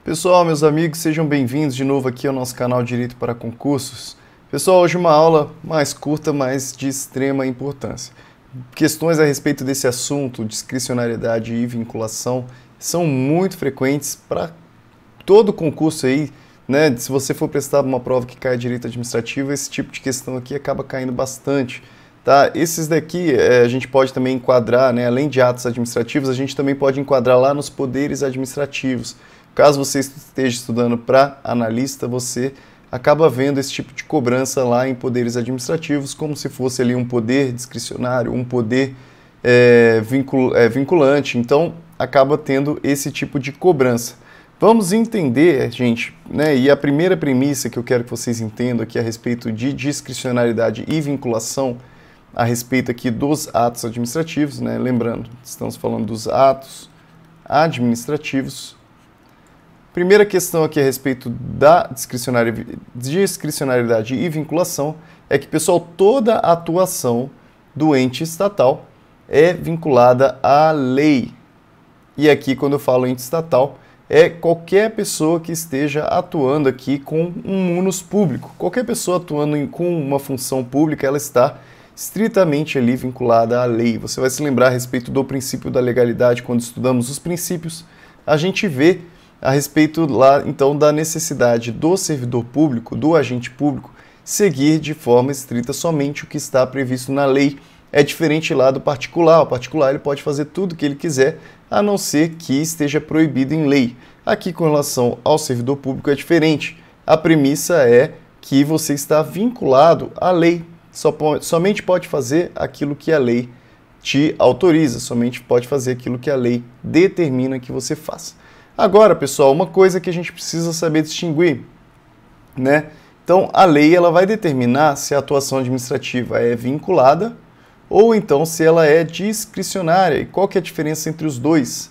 Pessoal, meus amigos, sejam bem-vindos de novo aqui ao nosso canal Direito para Concursos. Pessoal, hoje uma aula mais curta, mas de extrema importância. Questões a respeito desse assunto, discricionariedade e vinculação, são muito frequentes para todo concurso aí, né? Se você for prestar uma prova que cai direito administrativo, esse tipo de questão aqui acaba caindo bastante. Tá? Esses daqui a gente pode também enquadrar, né? Além de atos administrativos, a gente também pode enquadrar lá nos poderes administrativos. Caso você esteja estudando para analista, você acaba vendo esse tipo de cobrança lá em poderes administrativos, como se fosse ali um poder discricionário, um poder vinculante. Então, acaba tendo esse tipo de cobrança. Vamos entender, gente, né? E a primeira premissa que eu quero que vocês entendam aqui a respeito de discricionariedade e vinculação, a respeito aqui dos atos administrativos, né? Lembrando, estamos falando dos atos administrativos. Primeira questão aqui a respeito da discricionariedade e vinculação é que, pessoal, toda atuação do ente estatal é vinculada à lei. E aqui, quando eu falo ente estatal, é qualquer pessoa que esteja atuando aqui com um munus público. Qualquer pessoa atuando com uma função pública, ela está estritamente ali vinculada à lei. Você vai se lembrar a respeito do princípio da legalidade, quando estudamos os princípios, a gente vê a respeito lá, então, da necessidade do servidor público, do agente público, seguir de forma estrita somente o que está previsto na lei. É diferente lá do particular. O particular ele pode fazer tudo o que ele quiser, a não ser que esteja proibido em lei. Aqui, com relação ao servidor público, é diferente. A premissa é que você está vinculado à lei. Somente pode fazer aquilo que a lei te autoriza, somente pode fazer aquilo que a lei determina que você faça. Agora, pessoal, uma coisa que a gente precisa saber distinguir, né? Então, a lei ela vai determinar se a atuação administrativa é vinculada ou então se ela é discricionária. E qual que é a diferença entre os dois?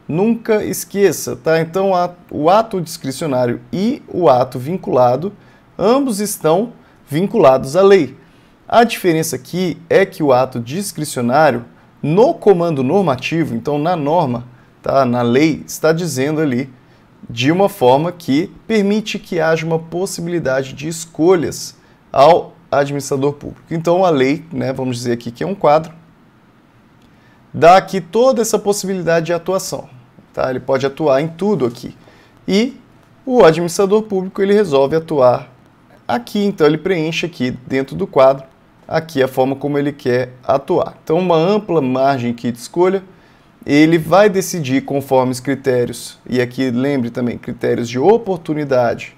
Nunca esqueça, tá? Então, o ato discricionário e o ato vinculado, ambos estão vinculados à lei. A diferença aqui é que o ato discricionário, no comando normativo, então na norma, tá, na lei, está dizendo ali de uma forma que permite que haja uma possibilidade de escolhas ao administrador público. Então a lei, né, vamos dizer aqui que é um quadro, dá aqui toda essa possibilidade de atuação. Tá? Ele pode atuar em tudo aqui. E o administrador público ele resolve atuar aqui, então ele preenche aqui dentro do quadro, aqui a forma como ele quer atuar. Então uma ampla margem aqui de escolha. Ele vai decidir conforme os critérios, e aqui lembre também, critérios de oportunidade.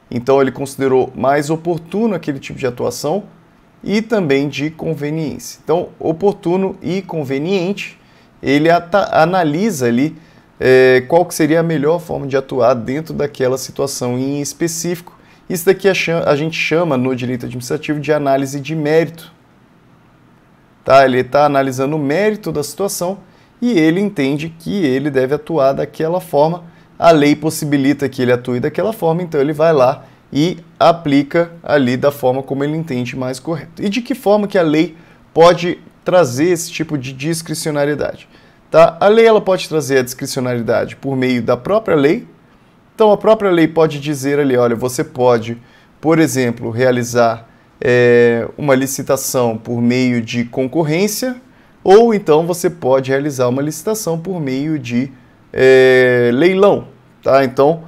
Então ele considerou mais oportuno aquele tipo de atuação e também de conveniência. Então, oportuno e conveniente, ele analisa ali qual que seria a melhor forma de atuar dentro daquela situação em específico. Isso daqui a gente chama no direito administrativo de análise de mérito. Tá? Ele está analisando o mérito da situação e ele entende que ele deve atuar daquela forma. A lei possibilita que ele atue daquela forma, então ele vai lá e aplica ali da forma como ele entende mais correto. E de que forma que a lei pode trazer esse tipo de discricionariedade? Tá? A lei ela pode trazer a discricionariedade por meio da própria lei. Então a própria lei pode dizer ali, olha, você pode, por exemplo, realizar uma licitação por meio de concorrência, ou então você pode realizar uma licitação por meio de leilão. Tá? Então,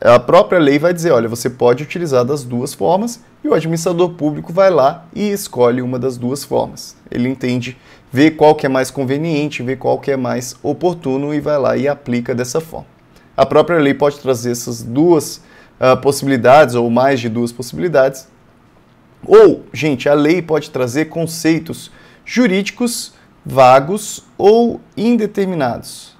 a própria lei vai dizer, olha, você pode utilizar das duas formas e o administrador público vai lá e escolhe uma das duas formas. Ele entende, vê qual que é mais conveniente, vê qual que é mais oportuno e vai lá e aplica dessa forma. A própria lei pode trazer essas duas possibilidades ou mais de duas possibilidades. Ou, gente, a lei pode trazer conceitos jurídicos vagos ou indeterminados.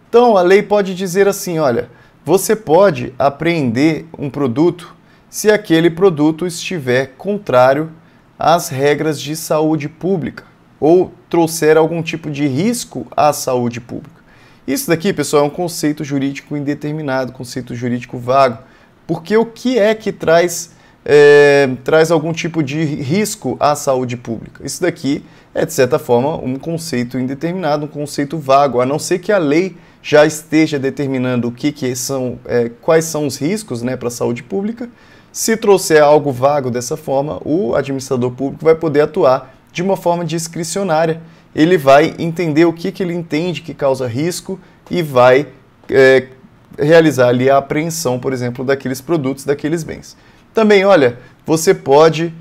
Então, a lei pode dizer assim, olha, você pode apreender um produto se aquele produto estiver contrário às regras de saúde pública ou trouxer algum tipo de risco à saúde pública. Isso daqui, pessoal, é um conceito jurídico indeterminado, conceito jurídico vago, porque o que é que traz algum tipo de risco à saúde pública? Isso daqui é, de certa forma, um conceito indeterminado, um conceito vago, a não ser que a lei já esteja determinando quais são os riscos, né, para a saúde pública. Se trouxer algo vago dessa forma, o administrador público vai poder atuar de uma forma discricionária. Ele vai entender o que ele entende que causa risco e vai realizar ali a apreensão, por exemplo, daqueles produtos, daqueles bens. Também, olha, você pode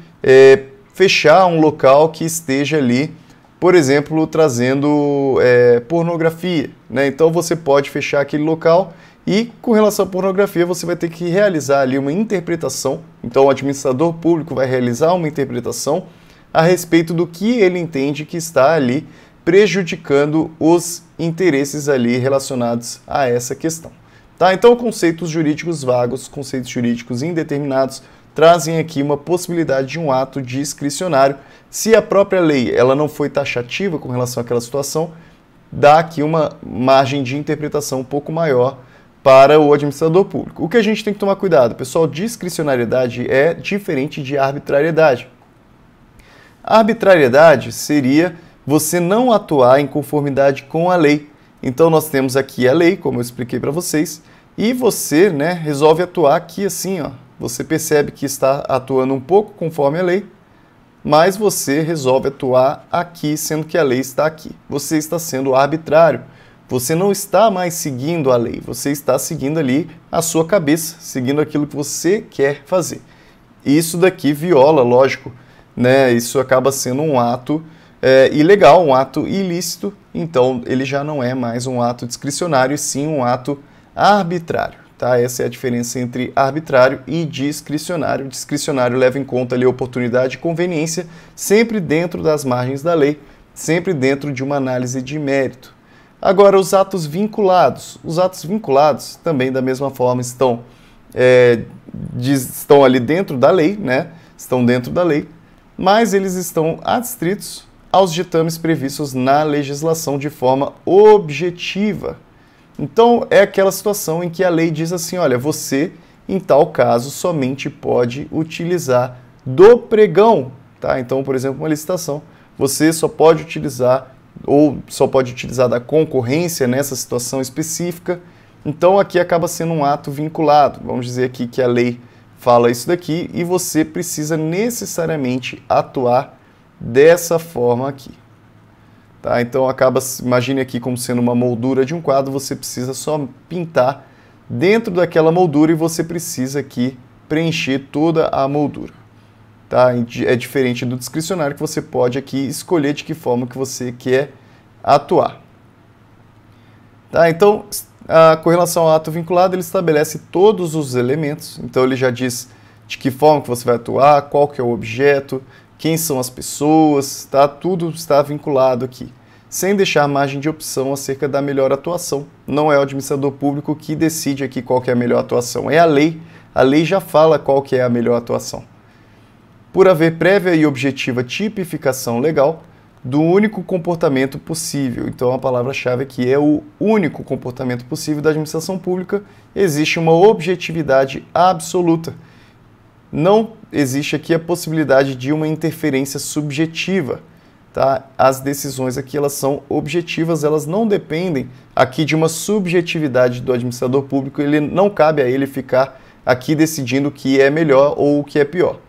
fechar um local que esteja ali, por exemplo, trazendo pornografia, né? Então você pode fechar aquele local e, com relação à pornografia, você vai ter que realizar ali uma interpretação. Então o administrador público vai realizar uma interpretação a respeito do que ele entende que está ali prejudicando os interesses ali relacionados a essa questão. Tá? Então conceitos jurídicos vagos, conceitos jurídicos indeterminados, trazem aqui uma possibilidade de um ato discricionário. Se a própria lei ela não foi taxativa com relação àquela situação, dá aqui uma margem de interpretação um pouco maior para o administrador público. O que a gente tem que tomar cuidado, pessoal, discricionariedade é diferente de arbitrariedade. A arbitrariedade seria você não atuar em conformidade com a lei. Então nós temos aqui a lei, como eu expliquei para vocês, e você, né, resolve atuar aqui assim, ó. Você percebe que está atuando um pouco conforme a lei, mas você resolve atuar aqui, sendo que a lei está aqui. Você está sendo arbitrário. Você não está mais seguindo a lei, você está seguindo ali a sua cabeça, seguindo aquilo que você quer fazer. Isso daqui viola, lógico, né? Isso acaba sendo um ato ilegal, um ato ilícito, então ele já não é mais um ato discricionário, e sim um ato arbitrário. Tá? Essa é a diferença entre arbitrário e discricionário. Discricionário leva em conta ali a oportunidade e conveniência, sempre dentro das margens da lei, sempre dentro de uma análise de mérito. Agora, os atos vinculados. Os atos vinculados também, da mesma forma, estão ali dentro da lei, né? Estão dentro da lei, mas eles estão adstritos aos ditames previstos na legislação de forma objetiva. Então, é aquela situação em que a lei diz assim, olha, você, em tal caso, somente pode utilizar do pregão, tá? Então, por exemplo, uma licitação, você só pode utilizar ou só pode utilizar da concorrência nessa situação específica. Então, aqui acaba sendo um ato vinculado. Vamos dizer aqui que a lei fala isso daqui e você precisa necessariamente atuar dessa forma aqui. Tá? Então, imagine aqui como sendo uma moldura de um quadro, você precisa só pintar dentro daquela moldura e você precisa aqui preencher toda a moldura. Tá? É diferente do discricionário, que você pode aqui escolher de que forma que você quer atuar. Tá? Então, com relação ao ato vinculado, ele estabelece todos os elementos, então ele já diz de que forma que você vai atuar, qual que é o objeto, quem são as pessoas, tá? Tudo está vinculado aqui, sem deixar margem de opção acerca da melhor atuação. Não é o administrador público que decide aqui qual que é a melhor atuação, é a lei já fala qual que é a melhor atuação. Por haver prévia e objetiva tipificação legal do único comportamento possível. Então a palavra-chave aqui é o único comportamento possível da administração pública, existe uma objetividade absoluta. Não existe aqui a possibilidade de uma interferência subjetiva. Tá? As decisões aqui elas são objetivas, elas não dependem aqui de uma subjetividade do administrador público, não cabe a ele ficar aqui decidindo o que é melhor ou o que é pior.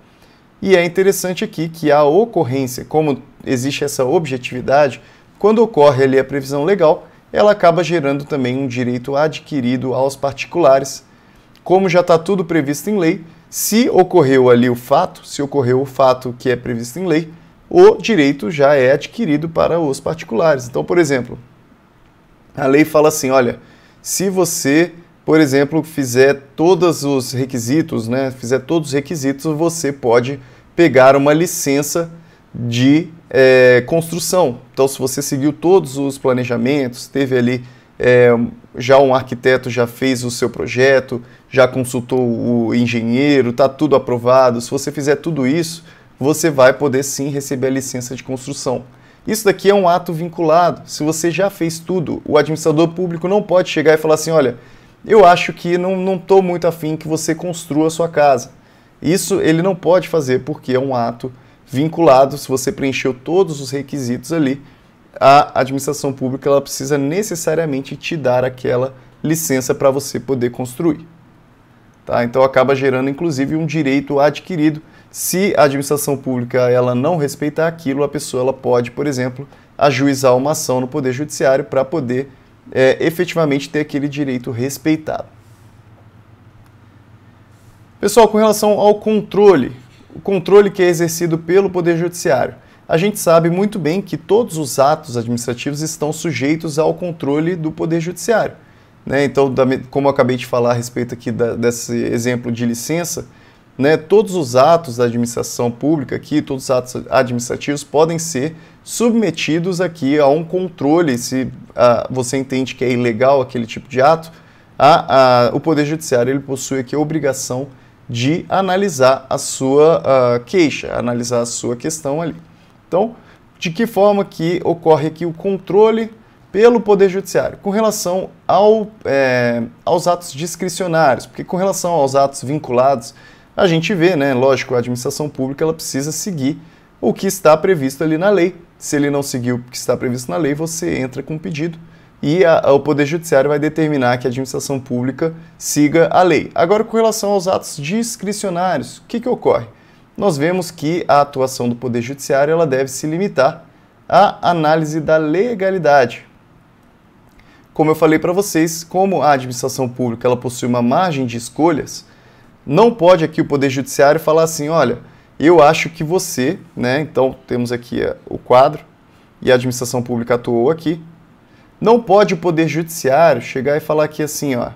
E é interessante aqui que a ocorrência, como existe essa objetividade, quando ocorre ali a previsão legal, ela acaba gerando também um direito adquirido aos particulares. Como já está tudo previsto em lei, se ocorreu ali o fato que é previsto em lei, o direito já é adquirido para os particulares. Então, por exemplo, a lei fala assim, olha, se você, por exemplo, fizer todos os requisitos, você pode pegar uma licença de construção. Então, se você seguiu todos os planejamentos, teve ali já um arquiteto já fez o seu projeto, já consultou o engenheiro, está tudo aprovado. Se você fizer tudo isso, você vai poder sim receber a licença de construção. Isso daqui é um ato vinculado. Se você já fez tudo, o administrador público não pode chegar e falar assim, olha, eu acho que não estou muito afim que você construa a sua casa. Isso ele não pode fazer porque é um ato vinculado. Se você preencheu todos os requisitos ali, a administração pública ela precisa necessariamente te dar aquela licença para você poder construir. Tá? Então acaba gerando inclusive um direito adquirido. Se a administração pública ela não respeitar aquilo, a pessoa ela pode, por exemplo, ajuizar uma ação no Poder Judiciário para poder efetivamente ter aquele direito respeitado. Pessoal, com relação ao controle, o controle que é exercido pelo Poder Judiciário, a gente sabe muito bem que todos os atos administrativos estão sujeitos ao controle do Poder Judiciário. Né? Então, como eu acabei de falar a respeito aqui desse exemplo de licença, né, todos os atos da administração pública aqui, todos os atos administrativos podem ser submetidos aqui a um controle, se você entende que é ilegal aquele tipo de ato, o Poder Judiciário ele possui aqui a obrigação de analisar a sua queixa, analisar a sua questão ali. Então, de que forma que ocorre aqui o controle pelo Poder Judiciário? Com relação aos atos discricionários, porque com relação aos atos vinculados, a gente vê, né, lógico, a administração pública ela precisa seguir o que está previsto ali na lei. Se ele não seguir o que está previsto na lei, você entra com um pedido e o Poder Judiciário vai determinar que a administração pública siga a lei. Agora, com relação aos atos discricionários, o que ocorre? Nós vemos que a atuação do Poder Judiciário ela deve se limitar à análise da legalidade. Como eu falei para vocês, como a administração pública ela possui uma margem de escolhas, não pode aqui o Poder Judiciário falar assim, olha, eu acho que você, né, então temos aqui o quadro e a administração pública atuou aqui, não pode o Poder Judiciário chegar e falar aqui assim, ó,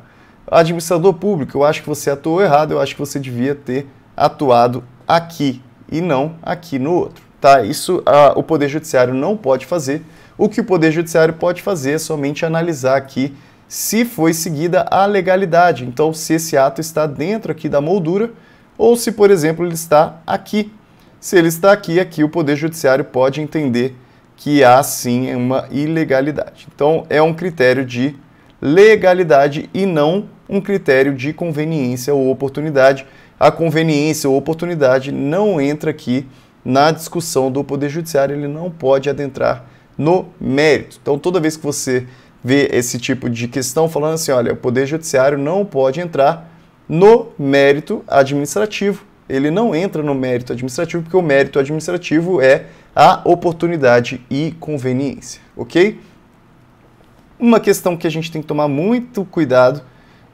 administrador público, eu acho que você atuou errado, eu acho que você devia ter atuado aqui e não aqui no outro. Tá? Isso o Poder Judiciário não pode fazer. O que o Poder Judiciário pode fazer é somente analisar aqui se foi seguida a legalidade. Então, se esse ato está dentro aqui da moldura ou se, por exemplo, ele está aqui. Se ele está aqui o Poder Judiciário pode entender que há sim uma ilegalidade. Então, é um critério de legalidade e não um critério de conveniência ou oportunidade. A conveniência ou oportunidade não entra aqui na discussão do Poder Judiciário, ele não pode adentrar no mérito. Então, toda vez que você vê esse tipo de questão falando assim, olha, o Poder Judiciário não pode entrar no mérito administrativo. Ele não entra no mérito administrativo, porque o mérito administrativo é a oportunidade e conveniência, ok? Uma questão que a gente tem que tomar muito cuidado,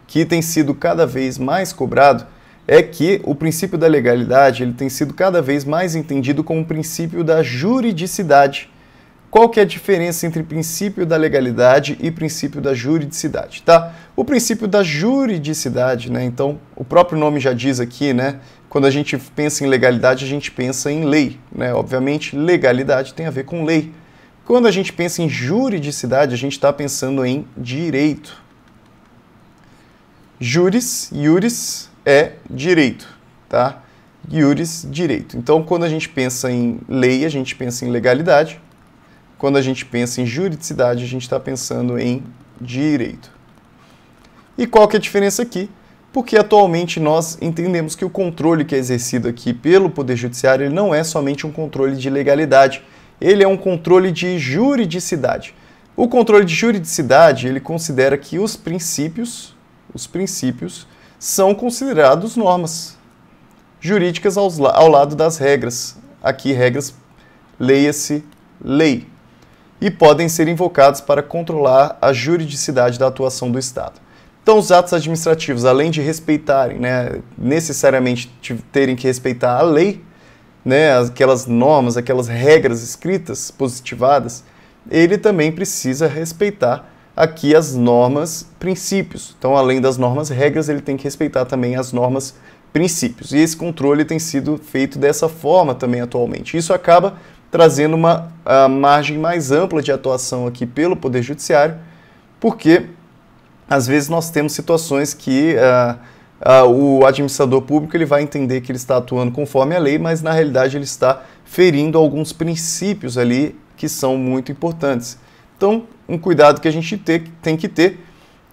que tem sido cada vez mais cobrado, é que o princípio da legalidade ele tem sido cada vez mais entendido como o princípio da juridicidade. Qual que é a diferença entre princípio da legalidade e princípio da juridicidade? Tá? O princípio da juridicidade, né? Então, o próprio nome já diz aqui, né? Quando a gente pensa em legalidade, a gente pensa em lei, né? Obviamente, legalidade tem a ver com lei. Quando a gente pensa em juridicidade, a gente está pensando em direito. Juris é direito, tá? Iuris, direito. Então, quando a gente pensa em lei, a gente pensa em legalidade. Quando a gente pensa em juridicidade, a gente está pensando em direito. E qual que é a diferença aqui? Porque atualmente nós entendemos que o controle que é exercido aqui pelo Poder Judiciário ele não é somente um controle de legalidade, ele é um controle de juridicidade. O controle de juridicidade, ele considera que os princípios são considerados normas jurídicas ao lado das regras. Aqui, regras, leia-se lei. E podem ser invocados para controlar a juridicidade da atuação do Estado. Então, os atos administrativos, além de respeitarem, né, necessariamente terem que respeitar a lei, né, aquelas normas, aquelas regras escritas, positivadas, ele também precisa respeitar aqui as normas, princípios. Então, além das normas, regras, ele tem que respeitar também as normas, princípios. E esse controle tem sido feito dessa forma também atualmente. Isso acaba trazendo uma margem mais ampla de atuação aqui pelo Poder Judiciário, porque às vezes nós temos situações que o administrador público ele vai entender que ele está atuando conforme a lei, mas na realidade ele está ferindo alguns princípios ali que são muito importantes. Então, um cuidado que a gente tem que ter,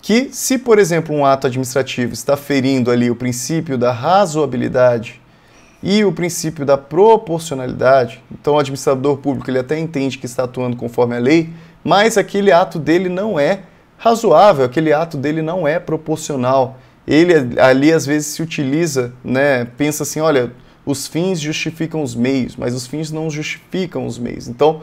que se, por exemplo, um ato administrativo está ferindo ali o princípio da razoabilidade e o princípio da proporcionalidade, então o administrador público ele até entende que está atuando conforme a lei, mas aquele ato dele não é razoável, aquele ato dele não é proporcional. Ele ali às vezes se utiliza, né, pensa assim, olha, os fins justificam os meios, mas os fins não justificam os meios. Então,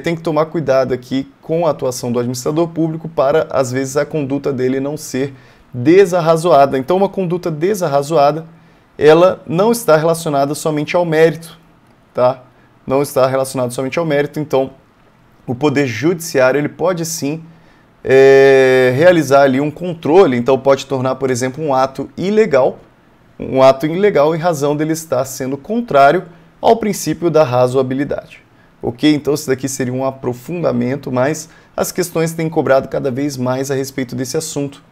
tem que tomar cuidado aqui com a atuação do administrador público para, às vezes, a conduta dele não ser desarrazoada. Então, uma conduta desarrazoada, ela não está relacionada somente ao mérito, tá? Não está relacionada somente ao mérito. Então, o Poder Judiciário, ele pode sim realizar ali um controle, então pode tornar, por exemplo, um ato ilegal em razão dele estar sendo contrário ao princípio da razoabilidade. Ok? Então isso daqui seria um aprofundamento, mas as questões têm cobrado cada vez mais a respeito desse assunto.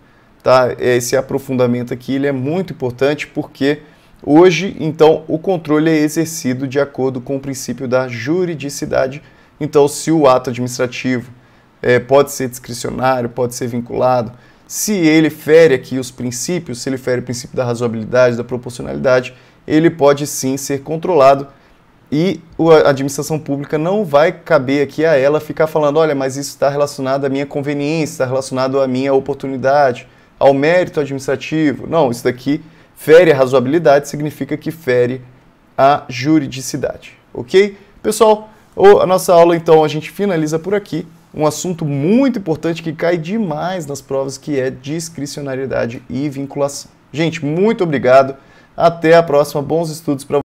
Tá? Esse aprofundamento aqui ele é muito importante porque hoje, então, o controle é exercido de acordo com o princípio da juridicidade. Então, se o ato administrativo pode ser discricionário, pode ser vinculado, se ele fere aqui os princípios, se ele fere o princípio da razoabilidade, da proporcionalidade, ele pode sim ser controlado e a administração pública não vai caber aqui a ela ficar falando, olha, mas isso está relacionado à minha conveniência, está relacionado à minha oportunidade, ao mérito administrativo. Não, isso daqui fere a razoabilidade, significa que fere a juridicidade, ok? Pessoal, a nossa aula então a gente finaliza por aqui. Um assunto muito importante que cai demais nas provas, que é discricionariedade e vinculação. Gente, muito obrigado. Até a próxima. Bons estudos para vocês.